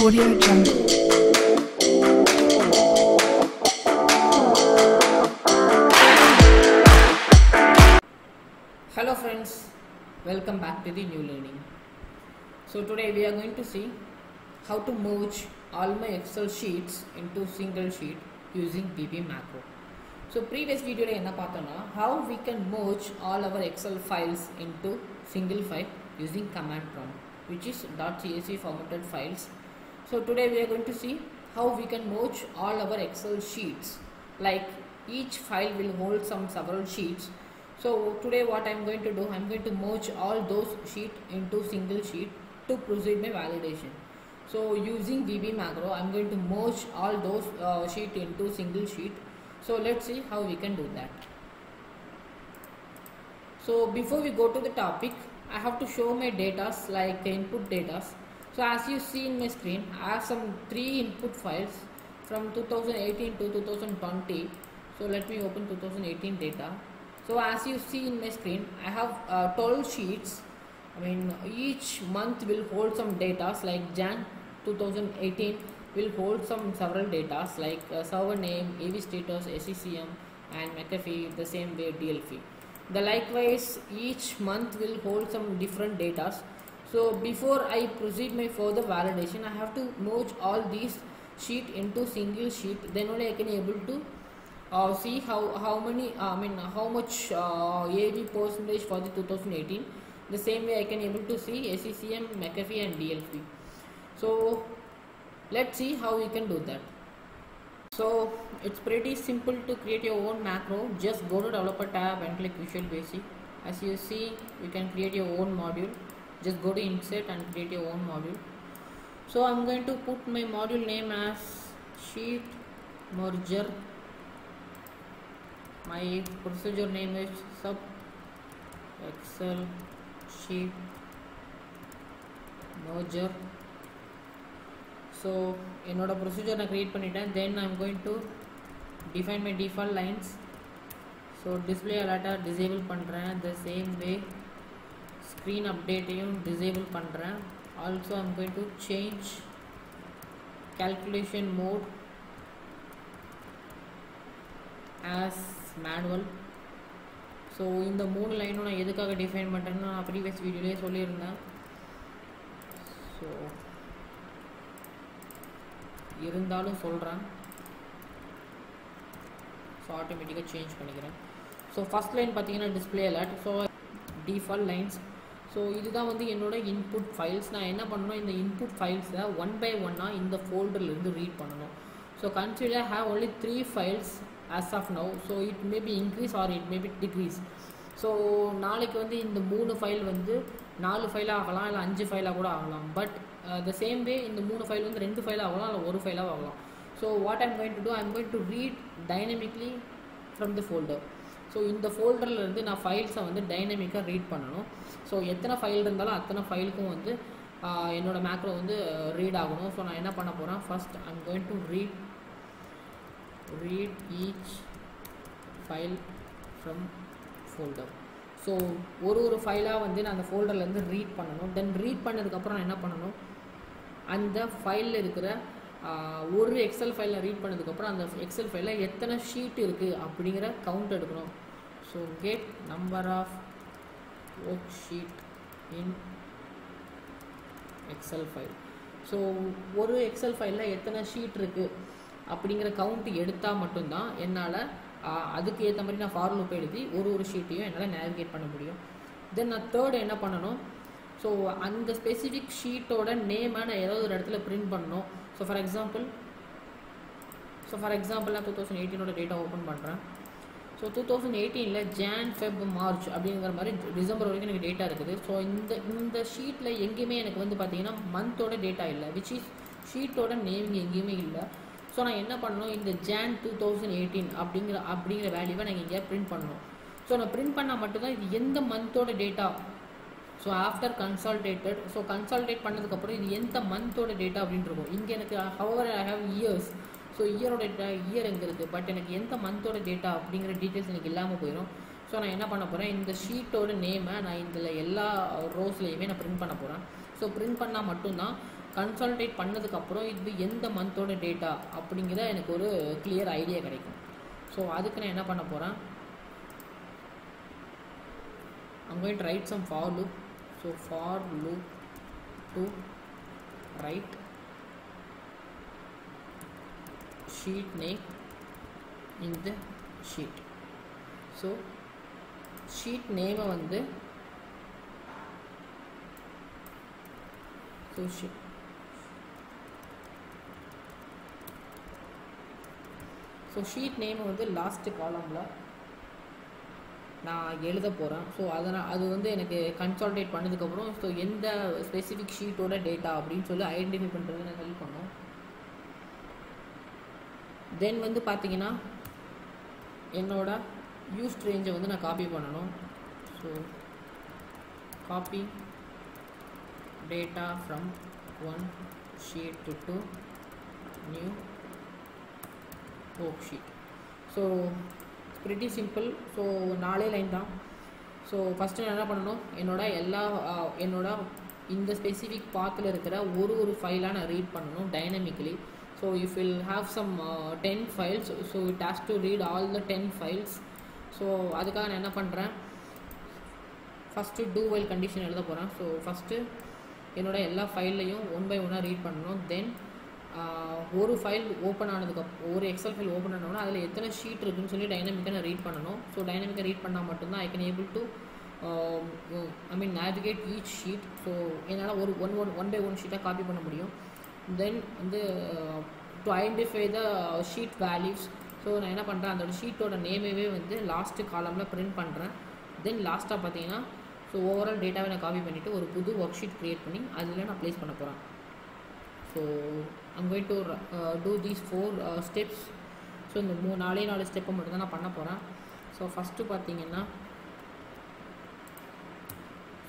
Audio Jungle. Hello friends, welcome back to the new learning. So today we are going to see how to merge all my Excel sheets into single sheet using VB macro. So previous video enna pathona how we can merge all our Excel files into single file using command prompt, which is .csv formatted files. So today we are going to see how we can merge all our Excel sheets, like each file will hold several sheets. So today what I am going to do, I am going to merge all those sheets into single sheet to proceed my validation. So using VB macro, I am going to merge all those sheet into single sheet. So let's see how we can do that. So before we go to the topic, I have to show my data like input data. So as you see in my screen, I have some 3 input files from 2018 to 2020. So let me open 2018 data. So as you see in my screen, I have 12 sheets. I mean, each month will hold some data, like Jan 2018 will hold several data like server name, AV status, SCCM and McAfee, the same way DLP. The likewise each month will hold some different data. So before I proceed my further validation, I have to merge all these sheet into single sheet. Then only I can able to see how much AV percentage for the 2018. The same way I can able to see SCCM, McAfee and DLP. So let's see how we can do that. So it's pretty simple to create your own macro. Just go to developer tab and click Visual Basic. As you see, you can create your own module. Just go to insert and create your own module. So I'm going to put my module name as sheet merger. My procedure name is sub Excel sheet merger. So என்னோட procedure நான் create பண்ணிட்டேன். Then I'm going to define my default lines. So display alert disable பண்றேன். The same way screen update disable பண்றேன். Also I'm going to change calculation mode as manual. So இந்த மூணு லைனும் நான் எதுக்காக டிஃபைன் பண்ணுறேன்னா நான் ப்ரீவியஸ் வீடியோலேயே சொல்லியிருந்தேன். ஸோ இருந்தாலும் சொல்கிறேன். ஸோ ஆட்டோமேட்டிக்காக சேஞ்ச் பண்ணிக்கிறேன். ஸோ ஃபஸ்ட் லைன் பார்த்தீங்கன்னா display alert. So default lines. So இதுதான் வந்து என்னோட இன்புட் ஃபைல்ஸ். நான் என்ன பண்ணணும், இந்த இன்புட் ஃபைல்ஸை ஒன் பை ஒன்னாக இந்த ஃபோல்டர்லேருந்து ரீட் பண்ணணும். So consider have only 3 files as of now. So it may be increase or it may be decrease. So நாளைக்கு வந்து இந்த 3 ஃபைல் வந்து 4 ஃபைலாக ஆகலாம், இல்லை 5 ஃபைலாக கூட ஆகலாம். பட் the same way இந்த 3 ஃபைல் வந்து 2 ஃபைலாக ஆகலாம், இல்லை 1 ஃபைலாக ஆகலாம். So what I'm going to do, I'm going to read dynamically from the folder. So இந்த ஃபோல்டரில் இருந்து நான் ஃபைல்ஸை வந்து டைனமிக்காக ரீட் பண்ணணும். ஸோ எத்தனை ஃபைல் இருந்தாலும் அத்தனை ஃபைலுக்கும் வந்து என்னோடய மேக்ரோ வந்து ரீட் ஆகணும். ஸோ நான் என்ன பண்ண போகிறேன், first I'm going to read each file from folder. So ஒரு ஃபைலாக வந்து நான் அந்த ஃபோல்டர்லேருந்து ரீட் பண்ணணும். தென் ரீட் பண்ணதுக்கப்புறம் நான் என்ன பண்ணணும், அந்த ஃபைலில் இருக்கிற ஒரு எக்ஸல் ஃபைலில் ரீட் பண்ணதுக்கப்புறம் அந்த எக்ஸல் ஃபைலில் எத்தனை ஷீட் இருக்குது அப்படிங்கிற கவுண்ட் எடுக்கணும். So get number of worksheet in Excel file. So ஒரு எக்ஸல் ஃபைலில் எத்தனை ஷீட் இருக்குது அப்படிங்கிற கவுண்ட் எடுத்தால் மட்டும்தான் என்னால் அதுக்கு ஏற்ற மாதிரி நான் ஃபார் லூப் எழுதி ஒரு ஷீட்டையும் என்னால் நேவிகேட் பண்ண முடியும். தென் நான் தேர்ட் என்ன பண்ணணும், ஸோ அந்த ஸ்பெசிஃபிக் ஷீட்டோட நேமை நான் ஏதாவது ஒரு இடத்துல பிரிண்ட் பண்ணணும். ஸோ ஃபார் எக்ஸாம்பிள் நான் 2018 டேட்டா ஓப்பன் பண்ணுறேன். ஸோ 2018 ஜான் ஃபெப் மார்ச் அப்படிங்கிற மாதிரி டிசம்பர் வரைக்கும் எனக்கு டேட்டா இருக்குது. ஸோ இந்த ஷீட்டில் எங்கேயுமே எனக்கு வந்து பார்த்தீங்கன்னா மந்தோட டேட்டா இல்லை, விச் இஸ் ஷீட்டோட நேம் எங்கேயுமே இல்லை. ஸோ நான் என்ன பண்ணணும், இந்த ஜான் 2018 அப்படிங்கிற வேல்யூவை நான் இங்கே பிரிண்ட் பண்ணணும். ஸோ நான் பிரிண்ட் பண்ணால் மட்டும்தான் இது எந்த மந்தோட data. So after consolidated, so consolidate பண்ணதுக்கப்புறம் இது எந்த மந்தோட டேட்டா அப்படின்னு இருக்கும். இங்கே எனக்கு our I have years. So இயரோட டேட்டா இயர் எங்கே இருக்குது, பட் எனக்கு எந்த மந்தோட டேட்டா அப்படிங்கிற டீட்டெயில்ஸ் எனக்கு இல்லாமல் போயிடும். ஸோ நான் என்ன பண்ண போகிறேன், இந்த ஷீட்டோட நேமை நான் இதில் எல்லா ரோஸ்லேயுமே நான் பிரிண்ட் பண்ண போகிறேன். ஸோ பிரிண்ட் பண்ணால் மட்டும்தான் கன்சால்டேட் பண்ணதுக்கப்புறம் இது எந்த மந்தோட டேட்டா அப்படிங்கிற எனக்கு ஒரு கிளியர் ஐடியா கிடைக்கும். ஸோ அதுக்கு நான் என்ன பண்ண போகிறேன், I'm going to write some for loop. So for loop to write sheet name in the sheet. So sheet name வந்து ஷீட் நேம் வந்து லாஸ்ட் காலமில் நான் எழுத போகிறேன். ஸோ அதனால் அது வந்து எனக்கு கன்சால்டேட் பண்ணதுக்கப்புறம் ஸோ எந்த ஸ்பெசிஃபிக் ஷீட்டோட டேட்டா அப்படின்னு சொல்லி ஐடென்டிஃபை பண்ணுறது எனக்கு ஹெல்ப் பண்ணும். தென் வந்து பார்த்தீங்கன்னா என்னோட யூஸ்ட் ரேஞ்சை வந்து நான் காப்பி பண்ணணும். So copy data from one sheet to new worksheet. So pretty simple. So 4 line தான். ஸோ ஃபஸ்ட்டு நான் என்ன பண்ணணும், என்னோட இந்த ஸ்பெசிஃபிக் பாத்தில் இருக்கிற ஒரு ஃபைலாக நான் ரீட் பண்ணணும் dynamically. So if will have some 10 files, so it has to read all the 10 files. So அதுக்காக நான் என்ன பண்ணுறேன், ஃபஸ்ட்டு do while கண்டிஷன் எழுத போகிறேன். ஸோ ஃபஸ்ட்டு என்னோட எல்லா ஃபைல்லையும் 1 by 1 ரீட் பண்ணணும். தென் ஒரு ஃபைல் ஓப்பன் ஆனதுக்கப்புறம் ஒரு எக்ஸல் ஃபைல் ஓப்பன் ஆனோன்னா அதில் எத்தனை ஷீட் இருக்குன்னு சொல்லி டைனமிக்காக நான் ரீட் பண்ணணும். ஸோ டைனமிக்காக ரீட் பண்ணால் மட்டும்தான் ஐ can able to navigate each sheet. So என்னால் ஒன் பை ஒன் ஷீட்டாக காப்பி பண்ண முடியும். தென் வந்து to identify the sheet values. So நான் என்ன பண்ணுறேன், அதோட ஷீட்டோட நேமையே வந்து லாஸ்ட்டு காலமில் பிரிண்ட் பண்ணுறேன். தென் லாஸ்ட்டாக பார்த்தீங்கன்னா ஸோ ஓவரால் டேட்டாவை நான் காப்பி பண்ணிவிட்டு ஒரு புது ஒர்க் ஷீட் க்ரியேட் பண்ணி அதில் நான் ப்ளேஸ் பண்ண போகிறேன். So I'm going to do these 4 steps. So இந்த 4 ஸ்டெப்பை மட்டும் தான் நான் பண்ண போகிறேன். ஸோ ஃபஸ்ட்டு பார்த்தீங்கன்னா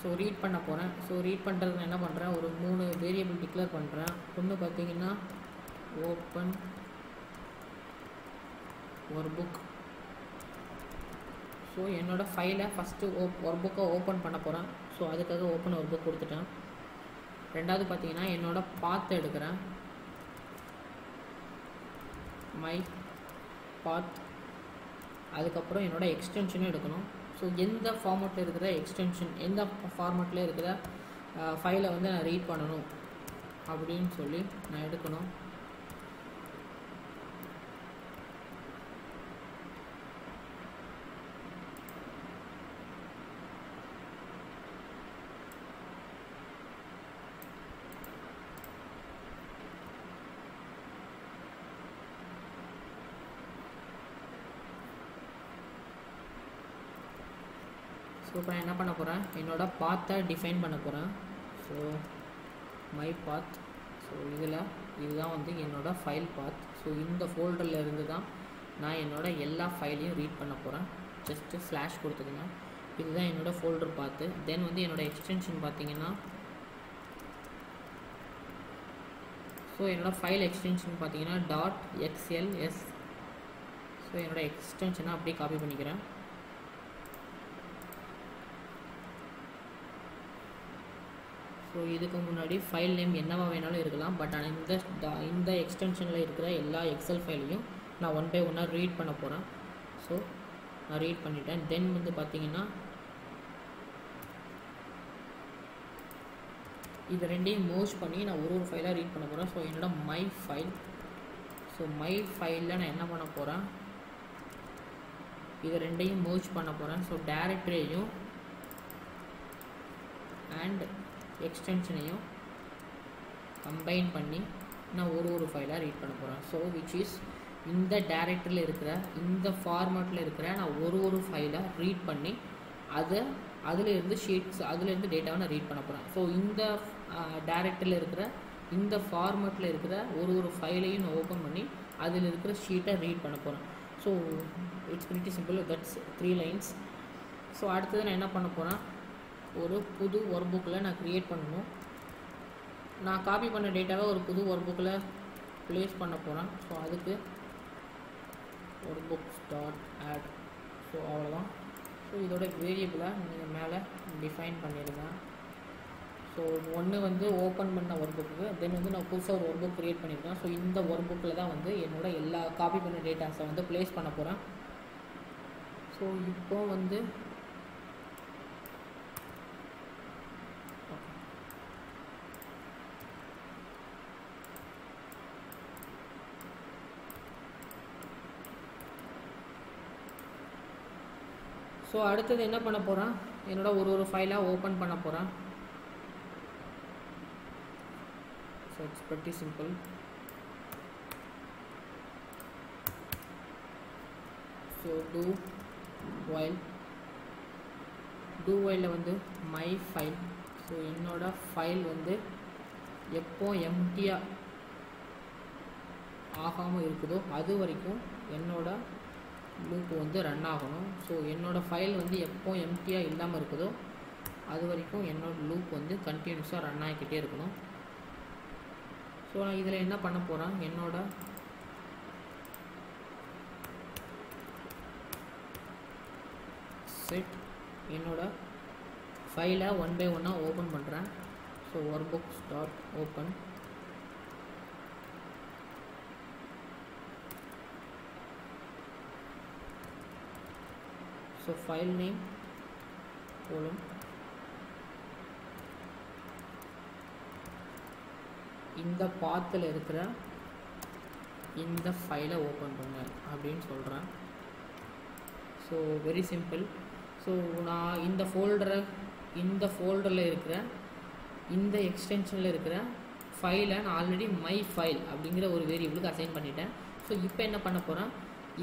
ஸோ ரீட் பண்ண போகிறேன். ஸோ ரீட் பண்ணுறது நான் என்ன பண்ணுறேன், ஒரு 3 வேரியபிள் டிக்ளேர் பண்ணுறேன். ஒன்று பார்த்தீங்கன்னா ஓப்பன் ஒரு புக். ஸோ என்னோடய ஃபைலை ஃபஸ்ட்டு ஒரு புக்கை ஓப்பன் பண்ண போகிறேன். ஸோ அதுக்காக ஓப்பன் ஒரு புக் கொடுத்துட்டேன். ரெண்டாவது பார்த்தீங்கன்னா என்னோட பாத் எடுக்கிறேன், மை பாத். அதுக்கப்புறம் என்னோட எக்ஸ்டென்ஷனும் எடுக்கணும். ஸோ எந்த ஃபார்மேட்டில் இருக்கிற எக்ஸ்டென்ஷன், எந்த ஃபார்மேட்டில் இருக்கிற ஃபைலை வந்து நான் ரீட் பண்ணணும் அப்படின்னு சொல்லி நான் எடுக்கணும். ஸோ இப்போ நான் என்ன பண்ண போகிறேன், என்னோடய பாத்தை டிஃபைன் பண்ண போகிறேன். So my path. ஸோ இதுதான் வந்து என்னோடய ஃபைல் பாத். ஸோ இந்த ஃபோல்டரில் இருந்து தான் நான் என்னோடய எல்லா ஃபைலையும் ரீட் பண்ண போகிறேன். ஜஸ்ட்டு ஸ்லாஷ் கொடுத்துக்குங்க. இதுதான் என்னோடய ஃபோல்டர் பாத்து. தென் வந்து என்னோடய எக்ஸ்டென்ஷன் பார்த்தீங்கன்னா ஸோ என்னோடய ஃபைல் எக்ஸ்டென்ஷன் பார்த்தீங்கன்னா .xls. ஸோ என்னோடய எக்ஸ்டென்ஷனை அப்படியே காப்பி பண்ணிக்கிறேன். ஸோ இதுக்கு முன்னாடி ஃபைல் நேம் என்னவா வேணாலும் இருக்கலாம். பட் ஆனால் இந்த எக்ஸ்டென்ஷனில் இருக்கிற எல்லா எக்ஸல் ஃபைலையும் நான் 1 by 1 ரீட் பண்ண போகிறேன். ஸோ நான் ரீட் பண்ணிட்டேன். தென் வந்து பார்த்தீங்கன்னா இது ரெண்டையும் மோர்ஜ் பண்ணி நான் ஒரு ஃபைலாக ரீட் பண்ண போகிறேன். ஸோ என்னோட மை ஃபைல். ஸோ மை ஃபைலில் நான் என்ன பண்ண போகிறேன், இது ரெண்டையும் மோர்ஜ் பண்ண போகிறேன். ஸோ டைரக்டரியையும் அண்ட் எக்ஸ்டென்ஷனையும் கம்பைன் பண்ணி நான் ஒரு ஃபைலாக ரீட் பண்ண போகிறேன். ஸோ விச் இஸ் இந்த டைரக்டரியில் இருக்கிற இந்த ஃபார்மேட்டில் இருக்கிற நான் ஒரு ஃபைலாக ரீட் பண்ணி அதிலிருந்து ஷீட்ஸ் அதிலிருந்து டேட்டாவை நான் ரீட் பண்ண போகிறேன். ஸோ இந்த டைரக்டரியில் இருக்கிற இந்த ஃபார்மேட்டில் இருக்கிற ஒரு ஃபைலையும் நான் ஓப்பன் பண்ணி அதில் இருக்கிற ஷீட்டை ரீட் பண்ண போகிறேன். So it's pretty simple. That's 3 lines. So அடுத்தது நான் என்ன பண்ண போகிறேன், ஒரு புது ஒர்க் புக்கில் நான் க்ரியேட் பண்ணணும். நான் காப்பி பண்ண டேட்டாவை ஒரு புது ஒர்க் புக்கில் ப்ளேஸ் பண்ண போகிறேன். ஸோ அதுக்கு workbooks dot add. So அவ்வளோதான். ஸோ இதோட வேரியபிளை நீங்கள் மேலே டிஃபைன் பண்ணிடுங்க. ஸோ ஒன்று வந்து ஓப்பன் பண்ண ஒர்க் புக்கு, தென் வந்து நான் புதுசாக ஒரு ஒர்க் புக் க்ரியேட் பண்ணியிருக்கேன். ஸோ இந்த ஒர்க் புக்கில் தான் வந்து என்னோட எல்லா காப்பி பண்ண டேட்டாஸை வந்து ப்ளேஸ் பண்ண போகிறேன். ஸோ இப்போ வந்து ஸோ அடுத்தது என்ன பண்ண போகிறேன், என்னோட ஒரு ஃபைலாக ஓப்பன் பண்ண போகிறேன். So it's pretty simple. So do while வந்து my file. ஸோ என்னோட ஃபைல் வந்து எப்போ எம்டியாக ஆகாமல் இருக்குதோ அது வரைக்கும் என்னோட லூப் வந்து ரன் ஆகணும். ஸோ என்னோடய ஃபைல் வந்து எப்போ எம்டியாக இல்லாமல் இருக்குதோ அது வரைக்கும் என்னோடய லூப் வந்து கண்டினியூஸாக ரன் ஆகிக்கிட்டே இருக்கணும். ஸோ நான் இதில் என்ன பண்ண போகிறேன், என்னோட செட் என்னோட ஃபைலை 1 by 1 ஓப்பன் பண்ணுறேன். So workbooks.open. So file name போலும் இந்த பாத்தில் இருக்கிற இந்த ஃபைலை ஓப்பன் பண்ண அப்படின்னு சொல்கிறேன். So very simple. ஸோ நான் இந்த ஃபோல்டரில் இருக்கிற இந்த எக்ஸ்டென்ஷனில் இருக்கிற ஃபைலை நான் ஆல்ரெடி மை ஃபைல் அப்படிங்கிற ஒரு வேரியபிளுக்கு அசைன் பண்ணிட்டேன். ஸோ இப்போ என்ன பண்ண போகிறேன்,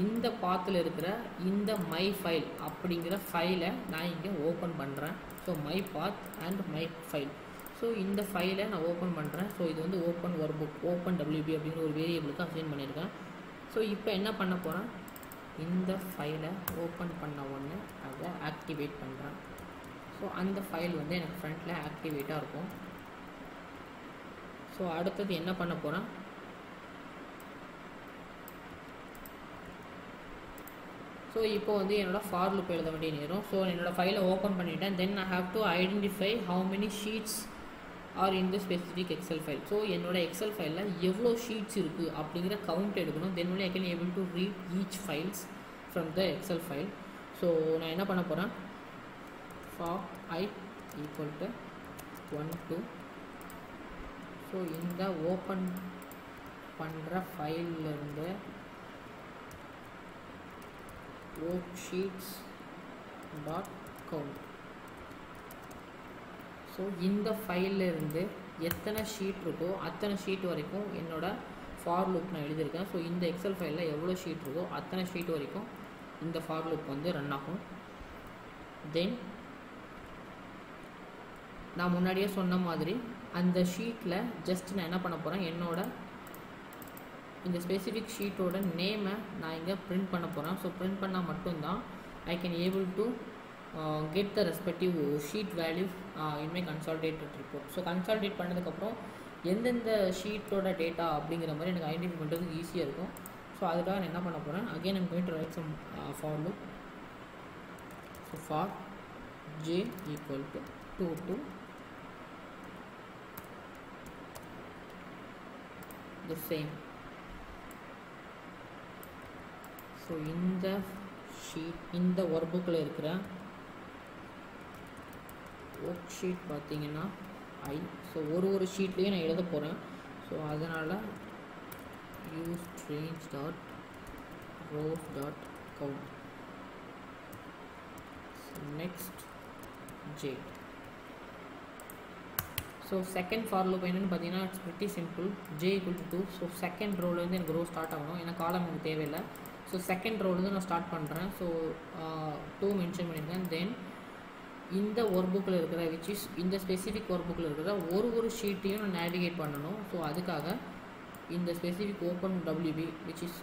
இந்த பாத்தில் இருக்கிற இந்த மை ஃபைல் அப்படிங்கிற ஃபைலை நான் இங்கே ஓப்பன் பண்ணுறேன். So my path and my file. So இந்த ஃபைலை நான் ஓப்பன் பண்ணுறேன். ஸோ இது வந்து open workbook, open WB அப்படிங்கிற ஒரு வேரியபிளுக்கு அசைன் பண்ணியிருக்கேன். ஸோ இப்போ என்ன பண்ண போகிறேன், இந்த ஃபைலை ஓப்பன் பண்ண உடனே அதை ஆக்டிவேட் பண்ணுறேன். ஸோ அந்த ஃபைல் வந்து எனக்கு ஃப்ரண்ட்டில் ஆக்டிவேட்டாக இருக்கும். ஸோ அடுத்தது என்ன பண்ண போகிறேன், ஸோ இப்போ வந்து என்னோடய ஃபார் லூப் எழுத வேண்டிய நேரம். ஸோ என்னோடய ஃபைலை ஓப்பன் பண்ணிவிட்டேன். Then I have to identify how many sheets are in the specific excel file. So என்னோட எக்ஸல் ஃபைலில் எவ்வளோ ஷீட்ஸ் இருக்குது அப்படிங்கிற கவுண்ட் எடுக்கணும். Then only I can able to read each files from the excel file. So நான் என்ன பண்ண போகிறேன், for I equal to 1 2. So இந்த ஓப்பன் பண்ணுற ஃபைல்லேருந்து worksheets dot count. ஸோ இந்த ஃபைல்லேருந்து எத்தனை ஷீட் இருக்கோ அத்தனை ஷீட் வரைக்கும் என்னோட ஃபார் லூப் நான் எழுதியிருக்கேன். ஸோ இந்த எக்ஸல் ஃபைலில் எவ்வளோ ஷீட் இருக்கோ அத்தனை ஷீட் வரைக்கும் இந்த ஃபார் லூப் வந்து ரன் ஆகும். தென் நான் முன்னாடியே சொன்ன மாதிரி அந்த ஷீட்டில் ஜஸ்ட் நான் என்ன பண்ண போகிறேன், என்னோட இந்த ஸ்பெசிஃபிக் ஷீட்டோட நேமை நான் இங்கே பிரிண்ட் பண்ண போகிறேன். ஸோ பிரிண்ட் பண்ணால் மட்டும்தான் ஐ can able to get the respective sheet value in my consolidated report. So consolidate பண்ணதுக்கப்புறம் எந்தெந்த ஷீட்டோட டேட்டா அப்படிங்கிற மாதிரி எனக்கு ஐடென்டிஃபை பண்ணுறதுக்கு ஈஸியாக இருக்கும். ஸோ அதுக்காக நான் என்ன பண்ண போகிறேன், again I'm going to write some for loop. So for j equal to 2 to the same. So இந்த ஷீட் இந்த ஒர்க் புக்கில் இருக்கிற ஒர்க் ஷீட் பார்த்தீங்கன்னா ஐ. ஸோ ஒரு ஷீட்லேயும் நான் எழுத போகிறேன். ஸோ அதனால் use range dot rows dot count. Next j. So second for loop என்னென்னு பார்த்தீங்கன்னா it's pretty simple. j equal to 2. So second ரோலேருந்து எனக்கு ரோ ஸ்டார்ட் ஆகணும், ஏன்னா காலம் எனக்கு தேவையில்லை. ஸோ செகண்ட் ரோலேருந்து நான் ஸ்டார்ட் பண்ணுறேன். ஸோ 2 மென்ஷன் பண்ணியிருக்கேன். தென் இந்த ஒர்க் புக்கில் இருக்கிற விச் இஸ் இந்த ஸ்பெசிஃபிக் ஒர்க் புக்கில் இருக்கிற ஒரு ஷீட்டையும் நான் நேவிகேட் பண்ணணும். ஸோ அதுக்காக இந்த specific open WB which is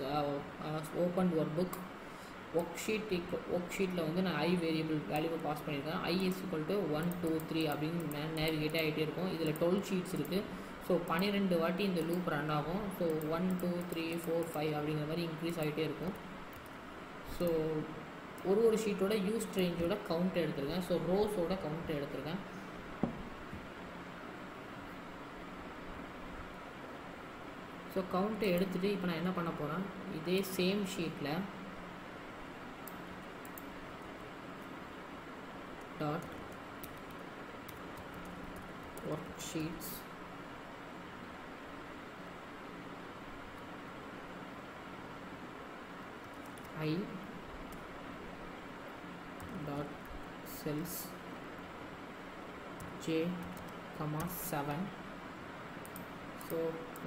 open work book work ஷீட்டில் வந்து நான் ஐ வேரியபிள் வேல்யூவை பாஸ் பண்ணியிருக்கேன். I is equal to 1 2 3 அப்படின்னு நேவிகேட் ஆகிட்டே இருக்கும். இதில் 12 ஷீட்ஸ் இருக்குது. ஸோ 12 வாட்டி இந்த லூப் ரன் ஆகும். ஸோ 1 2 3 4 5 அப்படிங்கிற மாதிரி இன்க்ரீஸ் ஆகிட்டே இருக்கும். ஸோ ஒரு ஷீட்டோட யூஸ் ரேஞ்சோட கவுண்ட் எடுத்துருக்கேன். ஸோ ரோஸோட கவுண்ட் எடுத்துருக்கேன். ஸோ கவுண்ட்டை எடுத்துகிட்டு இப்போ நான் என்ன பண்ண போகிறேன், இதே சேம் ஷீட்டில் dot work sheets I dot cells j comma 7. So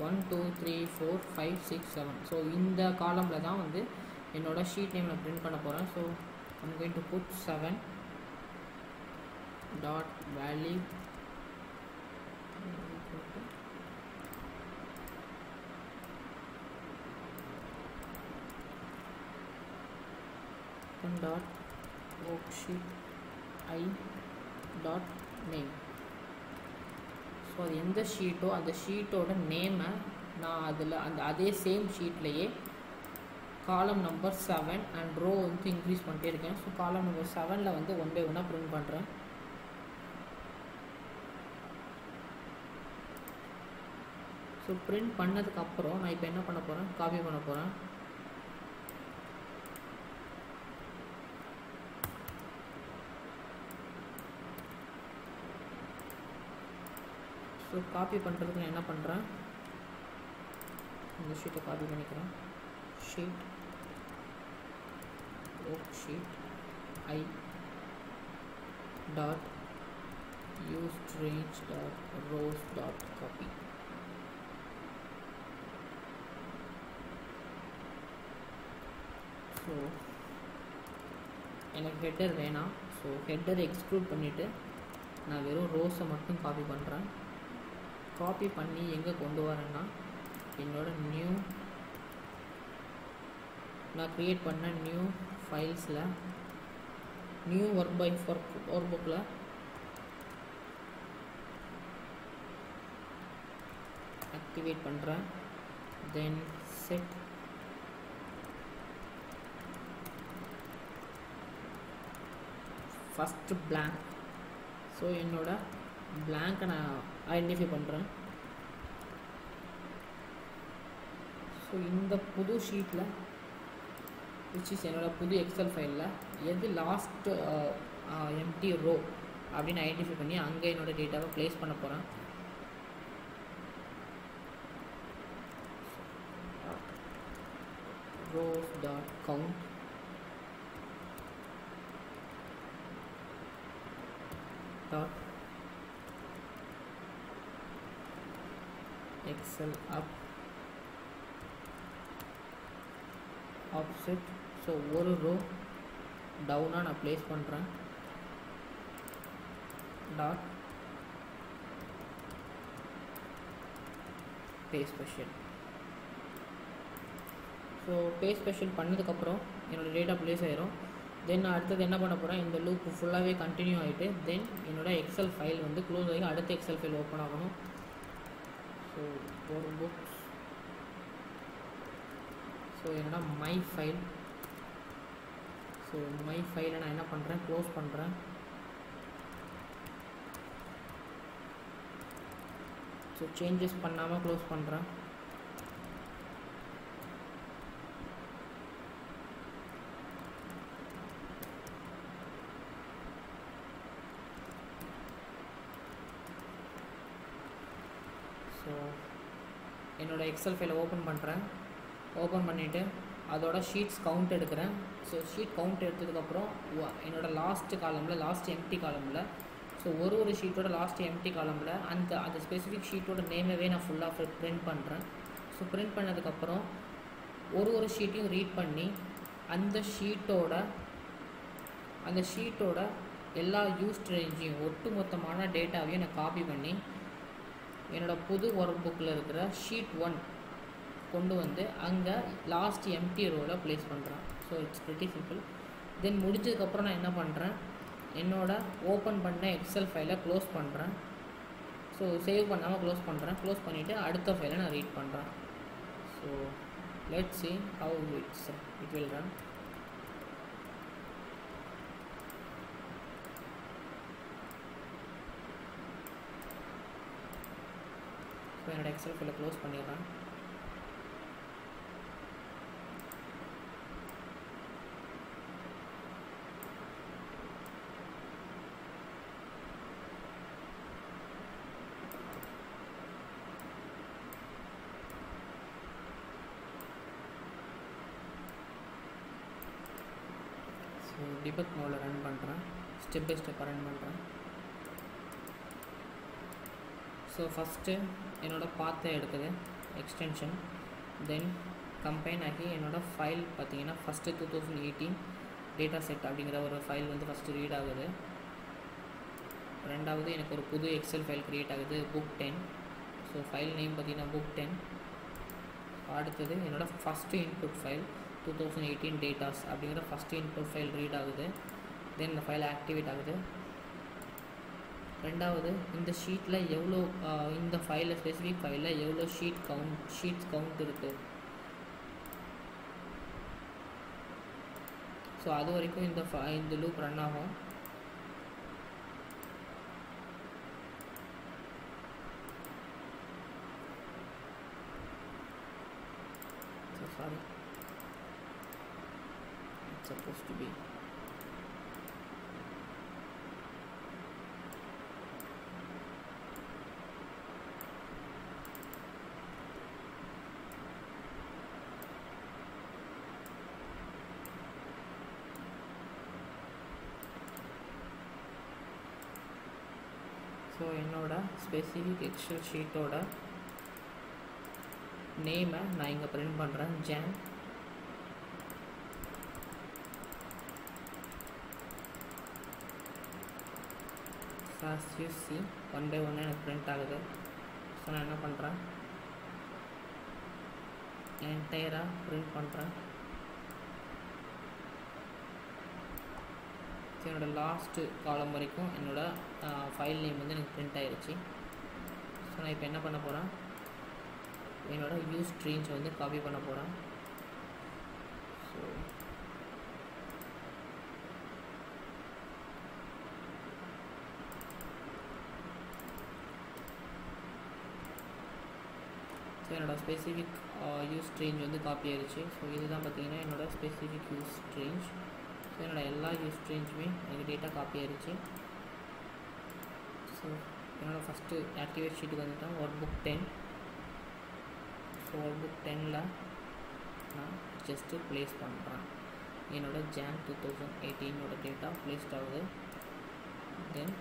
1 2 3 4 5 6 7. So இந்த காலம்ல தான் வந்து என்னோட ஷீட் நேம் நான் பிரிண்ட் பண்ண போகிறேன். So I'm going to put 7 dot value dot worksheet I dot name. So அது எந்த ஷீட்டோ அந்த ஷீட்டோட நேமை நான் அதில் அதே சேம் ஷீட்லேயே காலம் நம்பர் 7 அண்ட் ரோ வந்து இன்க்ரீஸ் பண்ணிட்டே இருக்கேன். ஸோ காலம் நம்பர் 7ல் வந்து 1 by 1 பிரிண்ட் பண்ணுறேன். ஸோ பிரிண்ட் பண்ணதுக்கப்புறம் நான் இப்போ என்ன பண்ண போகிறேன், காப்பி பண்ண போகிறேன். ஸோ காப்பி பண்ணுறதுக்கு நான் என்ன பண்ணுறேன், இந்த ஷீட்டை காப்பி பண்ணிக்கிறேன். Sheet worksheet I dot used range dot rows dot copy. So எனக்கு ஹெட்டர் வேணாம். ஸோ ஹெட்டரை எக்ஸ்க்ளூட் பண்ணிவிட்டு நான் வெறும் ரோஸை மட்டும் காப்பி பண்ணுறேன். காப்பி பண்ணி எங்கே கொண்டு வரேன்னா என்னோட நான் க்ரியேட் பண்ண நியூ ஃபைல்ஸில் நியூ ஒர்க் பை ஒர்க் புக்கில் ஆக்டிவேட் பண்ணுறேன். Then set first blank. So என்னோட blank-ஐ நான் ஐடென்டிஃபை பண்ணுறேன். ஸோ இந்த புது ஷீட்டில் விச் இஸ் என்னோட புது எக்ஸல் ஃபைலில் எது லாஸ்ட் எம்டி ரோ அப்படின்னு ஐடென்டிஃபை பண்ணி அங்கே என்னோடய டேட்டாவை ப்ளேஸ் பண்ண போகிறேன். rows dot count dot excel up offset. So ஒரு ரோ டவுனாக நான் ப்ளேஸ் பண்ணுறேன். டாட் பே ஸ்பெஷல். ஸோ பே ஸ்பெஷல் பண்ணதுக்கப்புறம் என்னோடய டேட்டா ப்ளேஸ் ஆயிரும். தென் அடுத்தது என்ன பண்ண போகிறேன், இந்த லூப் ஃபுல்லாகவே கண்டினியூ ஆகிட்டு தென் என்னோடய எக்ஸல் ஃபைல் வந்து க்ளோஸ் ஆகி அடுத்த எக்ஸல் ஃபைல் ஓப்பன் ஆகணும். ஸோ ஒரு புக்ஸ், ஸோ என்னோட மை ஃபைல். ஸோ மை ஃபைலை நான் என்ன பண்ணுறேன், க்ளோஸ் பண்ணுறேன். ஸோ சேஞ்சஸ் பண்ணாமல் க்ளோஸ் பண்ணுறேன். ஸோ என்னோடய எக்ஸல் ஃபைலை ஓப்பன் பண்ணுறேன். ஓப்பன் பண்ணிவிட்டு அதோட ஷீட்ஸ் கவுண்ட் எடுக்கிறேன். ஸோ ஷீட் கவுண்ட் எடுத்ததுக்கப்புறம் என்னோடய லாஸ்ட்டு காலமில் லாஸ்ட் எம்டி காலமில் ஸோ ஒரு ஷீட்டோட லாஸ்ட் எம்டி காலமில் அந்த ஸ்பெசிஃபிக் ஷீட்டோட நேமவே நான் ஃபுல்லாக பிரிண்ட் பண்ணுறேன். ஸோ பிரிண்ட் பண்ணதுக்கப்புறம் ஒரு ஷீட்டையும் ரீட் பண்ணி அந்த ஷீட்டோட எல்லா யூஸ்ட் ரேஞ்சையும் ஒட்டுமொத்தமான டேட்டாவையும் நான் காப்பி பண்ணி என்னோடய புது ஒர்க் புக்கில் இருக்கிற ஷீட் 1 கொண்டு வந்து அங்கே லாஸ்ட் எம்டி ரோவில் ப்ளேஸ் பண்ணுறேன். So it's pretty simple. Then முடிஞ்சதுக்கப்புறம் நான் என்ன பண்ணுறேன், என்னோட ஓப்பன் பண்ண எக்ஸல் ஃபைலை க்ளோஸ் பண்ணுறேன். ஸோ சேவ் பண்ணாமல் க்ளோஸ் பண்ணுறேன். க்ளோஸ் பண்ணிவிட்டு அடுத்த ஃபைலை நான் ரீட் பண்ணுறேன். So let's see how it will run. So என்னோடய எக்ஸல் ஃபைலை க்ளோஸ் பண்ணிடுறேன். டிபக் மோடில் ரன் பண்ணுறேன், ஸ்டெப் பை ஸ்டெப்பாக ரன் பண்ணுறேன். ஸோ ஃபஸ்ட்டு என்னோடய பாத்தை எடுக்குது எக்ஸ்டென்ஷன், தென் கம்பைன் ஆகி என்னோடய ஃபைல் பார்த்தீங்கன்னா ஃபஸ்ட்டு 2018 டேட்டா செட் அப்படிங்கிற ஒரு ஃபைல் வந்து ஃபஸ்ட்டு ரீட் ஆகுது. ரெண்டாவது எனக்கு ஒரு புது எக்ஸல் ஃபைல் க்ரியேட் ஆகுது book 10. ஸோ ஃபைல் நேம் பார்த்தீங்கன்னா book 10. அடுத்தது என்னோடய ஃபஸ்ட்டு இன்புட் ஃபைல் 2018 டேட்டாஸ் அப்படிங்கிற ஃபஸ்ட்டு இன்புட் ஃபைல் ரீட் ஆகுது. தென் இந்த ஃபைல் ஆக்டிவேட் ஆகுது. ரெண்டாவது இந்த ஷீட்டில் எவ்வளோ இந்த ஃபைலில் ஸ்பெசிஃபிக் ஃபைலில் எவ்வளோ ஷீட்ஸ் கவுண்ட் இருக்குது. ஸோ அது வரைக்கும் இந்த லூப் ரன் ஆகும். Sorry, it's supposed to be so என்னோட ஸ்பெசிஃபிக் எக்ஸல் ஷீட்டோட நேமை நான் இங்கே பிரிண்ட் பண்ணுறேன், John. as you see 1 by 1 எனக்கு பிரிண்ட் ஆகுது. ஸோ நான் என்ன பண்ணுறேன், என்டையராக பிரிண்ட் பண்ணுறேன். என்னோடய லாஸ்ட்டு காலம் வரைக்கும் என்னோடய ஃபைல் நேம் வந்து எனக்கு பிரிண்ட் ஆகிடுச்சு. ஸோ நான் இப்போ என்ன பண்ண போகிறேன், என்னோடய யூஸ் ஸ்ட்ரீம்ஸ் வந்து காப்பி பண்ண போகிறேன். ஸோ என்னோடய ஸ்பெசிஃபிக் யூஸ் ரேஞ்ச் வந்து காப்பி ஆகிடுச்சு. ஸோ இதுதான் பார்த்தீங்கன்னா என்னோடய ஸ்பெசிஃபிக் யூஸ் ரேஞ்ச். ஸோ என்னோடய எல்லா யூஸ் ரேஞ்சுமே எனக்கு டேட்டா காப்பி ஆகிடுச்சு. ஸோ என்னோடய ஃபஸ்ட்டு ஆக்டிவேட் ஷீட்டுக்கு வந்துட்டேன், workbook 10. So workbook 10ல் நான் ஜஸ்ட்டு ப்ளேஸ் பண்ணுறேன். என்னோடய ஜான் 2018 டேட்டா ப்ளேஸ்ட் ஆகுது. தென்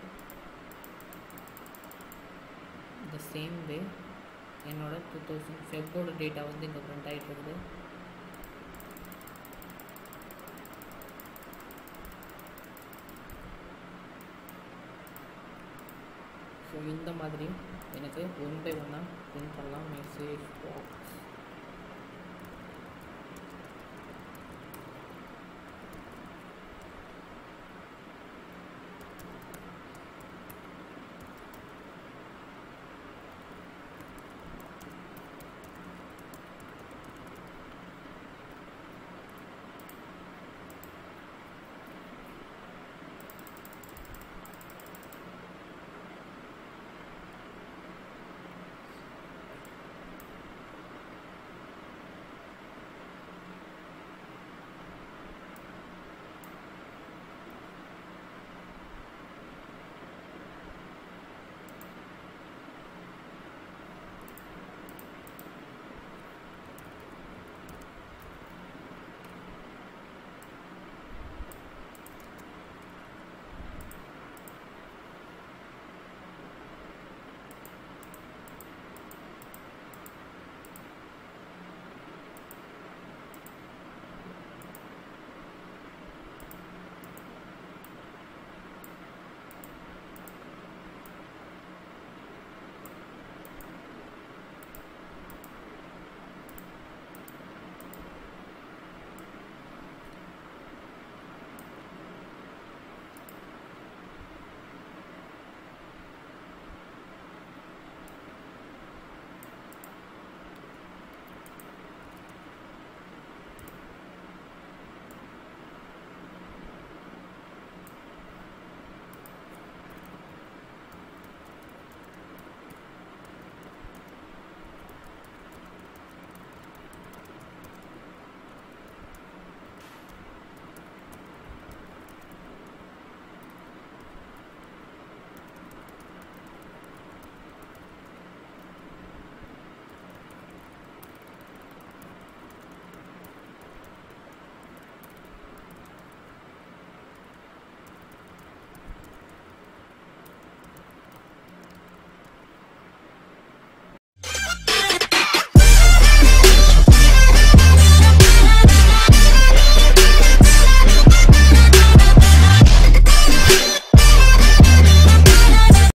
த சேம் வே என்னோட 2000 ஃபெப்ரோட டேட்டா வந்து இங்கே பிரிண்ட் ஆகிட்டு இருக்குது. ஸோ இந்த மாதிரி எனக்கு 1 by 1 பிரிண்ட்